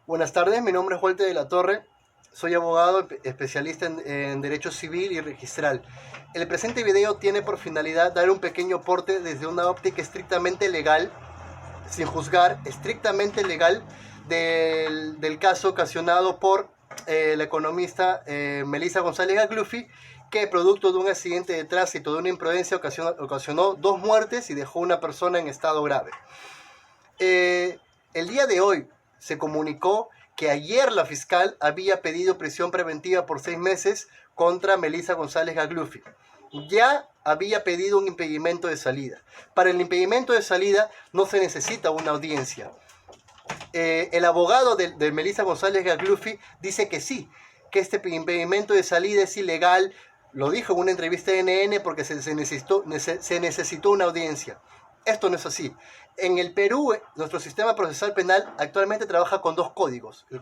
Buenas tardes, mi nombre es Walter de la Torre, soy abogado especialista en Derecho Civil y Registral. El presente video tiene por finalidad dar un pequeño aporte desde una óptica estrictamente legal, sin juzgar, estrictamente legal, del caso ocasionado por la economista Melissa González Agluffi, que producto de un accidente de tránsito, de una imprudencia, ocasionó 2 muertes y dejó una persona en estado grave. El día de hoy se comunicó que ayer la fiscal había pedido prisión preventiva por 6 meses contra Melissa González Agluffi. Ya había pedido un impedimento de salida. Para el impedimento de salida no se necesita una audiencia. El abogado de Melissa González Agluffi dice que sí, que este impedimento de salida es ilegal. Lo dijo en una entrevista de NN porque se necesitó una audiencia. Esto no es así. En el Perú, nuestro sistema procesal penal actualmente trabaja con 2 códigos. El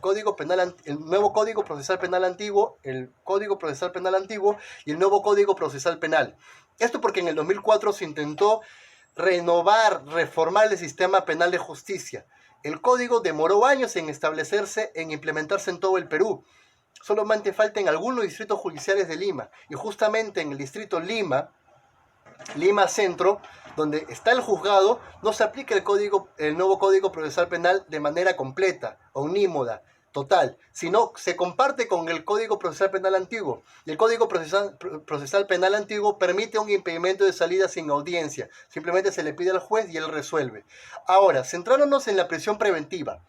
nuevo Código Procesal Penal Antiguo, el Código Procesal Penal Antiguo y el nuevo Código Procesal Penal. Esto porque en el 2004 se intentó renovar, reformar el sistema penal de justicia. El código demoró años en establecerse, en implementarse en todo el Perú. Solamente falta en algunos distritos judiciales de Lima. Y justamente en el distrito Lima Centro, donde está el juzgado, no se aplica el nuevo Código Procesal Penal de manera completa, omnímoda, total, sino se comparte con el Código Procesal Penal Antiguo. Y el Código Procesal Penal Antiguo permite un impedimento de salida sin audiencia. Simplemente se le pide al juez y él resuelve. Ahora, centrándonos en la prisión preventiva.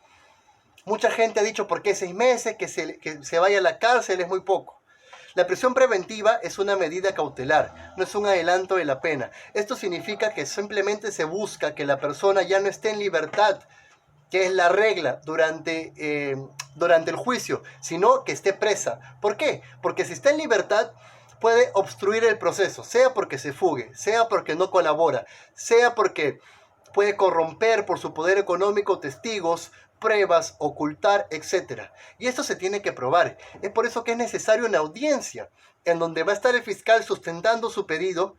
Mucha gente ha dicho, ¿por qué 6 meses? Que se vaya a la cárcel es muy poco. La prisión preventiva es una medida cautelar, no es un adelanto de la pena. Esto significa que simplemente se busca que la persona ya no esté en libertad, que es la regla durante el juicio, sino que esté presa. ¿Por qué? Porque si está en libertad puede obstruir el proceso, sea porque se fugue, sea porque no colabora, sea porque puede corromper por su poder económico testigos, pruebas, ocultar, etc. Y esto se tiene que probar. Es por eso que es necesaria una audiencia, en donde va a estar el fiscal sustentando su pedido,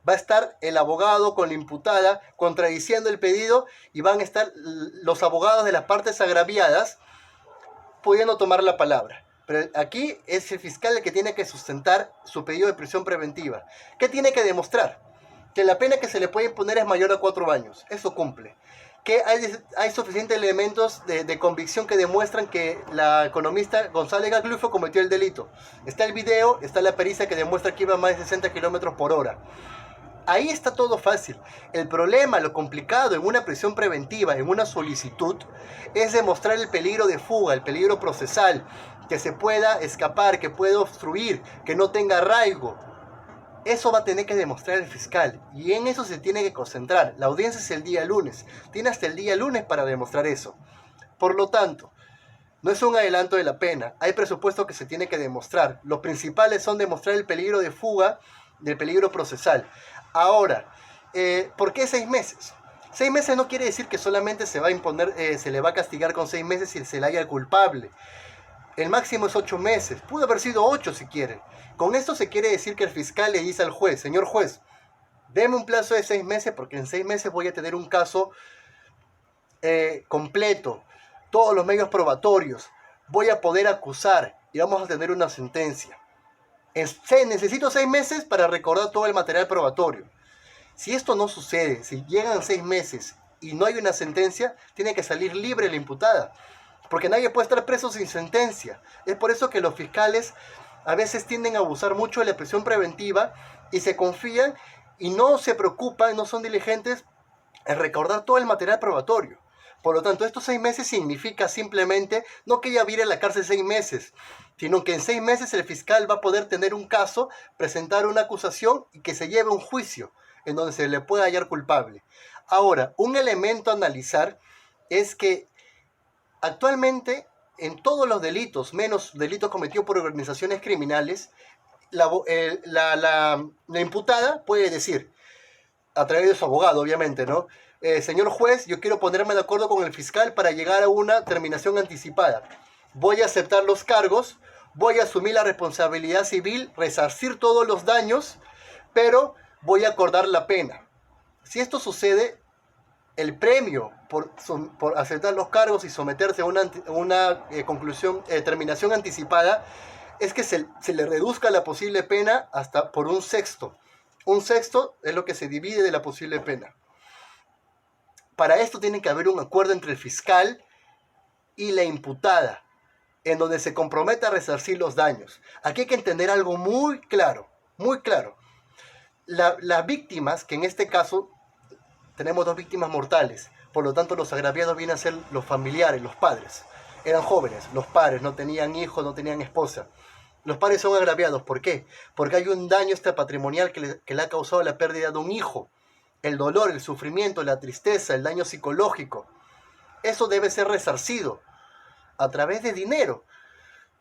va a estar el abogado con la imputada contradiciendo el pedido y van a estar los abogados de las partes agraviadas pudiendo tomar la palabra. Pero aquí es el fiscal el que tiene que sustentar su pedido de prisión preventiva. ¿Qué tiene que demostrar? Que la pena que se le puede imponer es mayor a 4 años. Eso cumple. Que hay suficientes elementos de convicción que demuestran que la economista González Agluffi cometió el delito. Está el video, está la pericia que demuestra que iba a más de 60 kilómetros por hora. Ahí está todo fácil. El problema, lo complicado en una prisión preventiva, en una solicitud, es demostrar el peligro de fuga, el peligro procesal, que se pueda escapar, que pueda obstruir, que no tenga arraigo. Eso va a tener que demostrar el fiscal y en eso se tiene que concentrar. La audiencia es el día lunes. Tiene hasta el día lunes para demostrar eso. Por lo tanto, no es un adelanto de la pena. Hay presupuesto que se tiene que demostrar. Los principales son demostrar el peligro de fuga, del peligro procesal. Ahora, ¿por qué 6 meses? 6 meses no quiere decir que solamente se va a imponer, se le va a castigar con 6 meses si se le haya culpable. El máximo es 8 meses. Pudo haber sido 8 si quieren. Con esto se quiere decir que el fiscal le dice al juez, señor juez, deme un plazo de 6 meses porque en 6 meses voy a tener un caso completo, todos los medios probatorios, voy a poder acusar y vamos a tener una sentencia. Necesito 6 meses para recordar todo el material probatorio. Si esto no sucede, si llegan 6 meses y no hay una sentencia, tiene que salir libre la imputada. Porque nadie puede estar preso sin sentencia. Es por eso que los fiscales a veces tienden a abusar mucho de la prisión preventiva y se confían y no se preocupan, no son diligentes en recordar todo el material probatorio. Por lo tanto, estos 6 meses significa simplemente no que ella vire a la cárcel 6 meses, sino que en 6 meses el fiscal va a poder tener un caso, presentar una acusación y que se lleve un juicio en donde se le pueda hallar culpable. Ahora, un elemento a analizar es que actualmente, en todos los delitos, menos delitos cometidos por organizaciones criminales, la imputada puede decir, a través de su abogado, obviamente, ¿no? Señor juez, yo quiero ponerme de acuerdo con el fiscal para llegar a una terminación anticipada. Voy a aceptar los cargos, voy a asumir la responsabilidad civil, resarcir todos los daños, pero voy a acordar la pena. Si esto sucede, el premio por aceptar los cargos y someterse a una terminación anticipada es que se le reduzca la posible pena hasta por un sexto. Un sexto es lo que se divide de la posible pena. Para esto tiene que haber un acuerdo entre el fiscal y la imputada, en donde se comprometa a resarcir los daños. Aquí hay que entender algo muy claro, muy claro. Las víctimas, que en este caso tenemos 2 víctimas mortales, por lo tanto los agraviados vienen a ser los familiares, los padres. Eran jóvenes, los padres, no tenían hijos, no tenían esposa. Los padres son agraviados, ¿por qué? Porque hay un daño patrimonial que le ha causado la pérdida de un hijo. El dolor, el sufrimiento, la tristeza, el daño psicológico. Eso debe ser resarcido a través de dinero.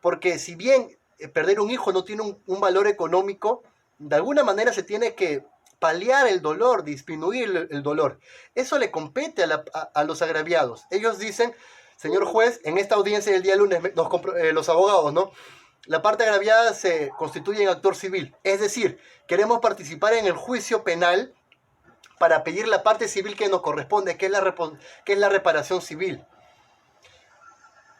Porque si bien perder un hijo no tiene un valor económico, de alguna manera se tiene que paliar el dolor, disminuir el dolor. Eso le compete a los agraviados. Ellos dicen, señor juez, en esta audiencia del día lunes, los abogados, ¿no? La parte agraviada se constituye en actor civil. Es decir, queremos participar en el juicio penal para pedir la parte civil que nos corresponde, que es la reparación civil.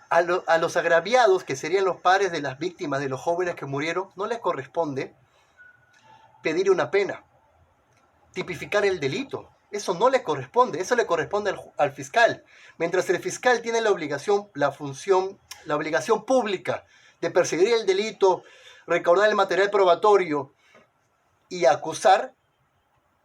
A los agraviados, que serían los padres de las víctimas, de los jóvenes que murieron, no les corresponde pedir una pena, tipificar el delito. Eso no le corresponde, eso le corresponde al fiscal. Mientras el fiscal tiene la obligación pública de perseguir el delito, recaudar el material probatorio y acusar,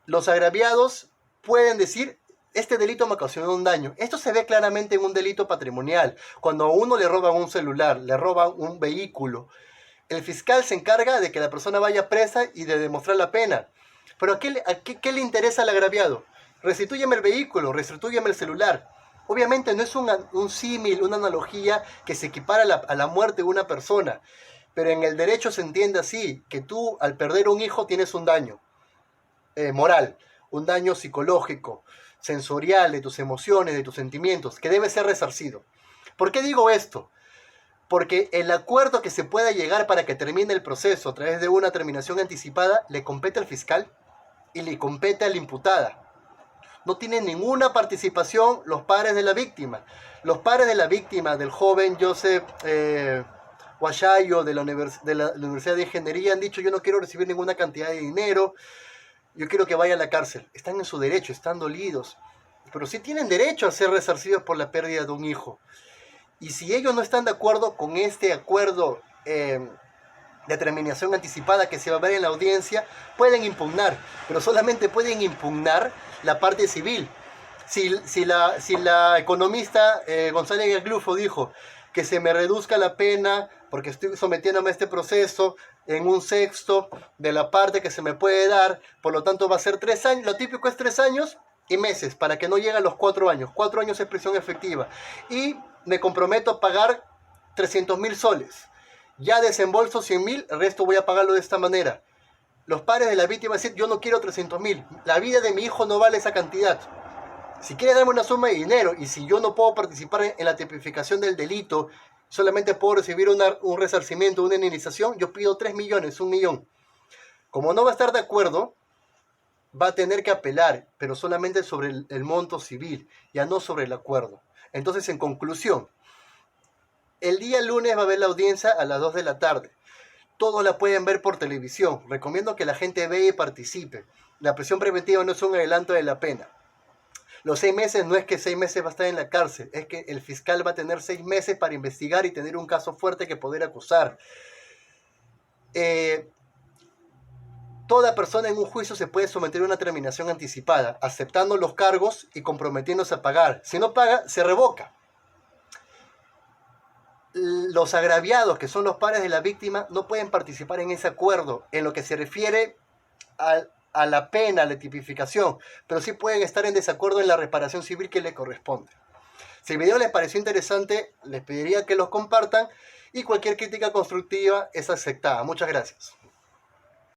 los agraviados pueden decir, este delito me ocasionó un daño. Esto se ve claramente en un delito patrimonial. Cuando a uno le roban un celular, le roban un vehículo, el fiscal se encarga de que la persona vaya presa y de demostrar la pena. Pero ¿a qué le interesa al agraviado? Restitúyeme el vehículo, restitúyeme el celular. Obviamente no es un símil, una analogía que se equipara a la muerte de una persona. Pero en el derecho se entiende así, que tú al perder un hijo tienes un daño moral, un daño psicológico, sensorial, de tus emociones, de tus sentimientos, que debe ser resarcido. ¿Por qué digo esto? Porque el acuerdo que se pueda llegar para que termine el proceso a través de una terminación anticipada le compete al fiscal y le compete a la imputada. No tienen ninguna participación los padres de la víctima. Los padres de la víctima, del joven Joseph Huachayo de la Universidad de Ingeniería, han dicho: yo no quiero recibir ninguna cantidad de dinero, yo quiero que vaya a la cárcel. Están en su derecho, están dolidos, pero sí tienen derecho a ser resarcidos por la pérdida de un hijo. Y si ellos no están de acuerdo con este acuerdo de terminación anticipada que se va a ver en la audiencia, pueden impugnar, pero solamente pueden impugnar la parte civil. Si la economista González Aglufo dijo que se me reduzca la pena porque estoy sometiéndome a este proceso en un sexto de la parte que se me puede dar, por lo tanto va a ser 3 años, lo típico es 3 años y meses, para que no llegue a los 4 años. 4 años es prisión efectiva. Y me comprometo a pagar 300.000 soles. Ya desembolso 100.000, el resto voy a pagarlo de esta manera. Los padres de la víctima dicen: yo no quiero 300.000, la vida de mi hijo no vale esa cantidad. Si quiere darme una suma de dinero, y si yo no puedo participar en la tipificación del delito, solamente puedo recibir un resarcimiento, una indemnización, yo pido 3 millones, 1 millón. Como no va a estar de acuerdo, va a tener que apelar, pero solamente sobre el monto civil, ya no sobre el acuerdo. Entonces, en conclusión, el día lunes va a haber la audiencia a las 2 de la tarde. Todos la pueden ver por televisión. Recomiendo que la gente vea y participe. La prisión preventiva no es un adelanto de la pena. Los 6 meses no es que 6 meses va a estar en la cárcel, es que el fiscal va a tener 6 meses para investigar y tener un caso fuerte que poder acusar. Toda persona en un juicio se puede someter a una terminación anticipada, aceptando los cargos y comprometiéndose a pagar. Si no paga, se revoca. Los agraviados, que son los padres de la víctima, no pueden participar en ese acuerdo en lo que se refiere a la pena, a la tipificación, pero sí pueden estar en desacuerdo en la reparación civil que les corresponde. Si el video les pareció interesante, les pediría que los compartan y cualquier crítica constructiva es aceptada. Muchas gracias.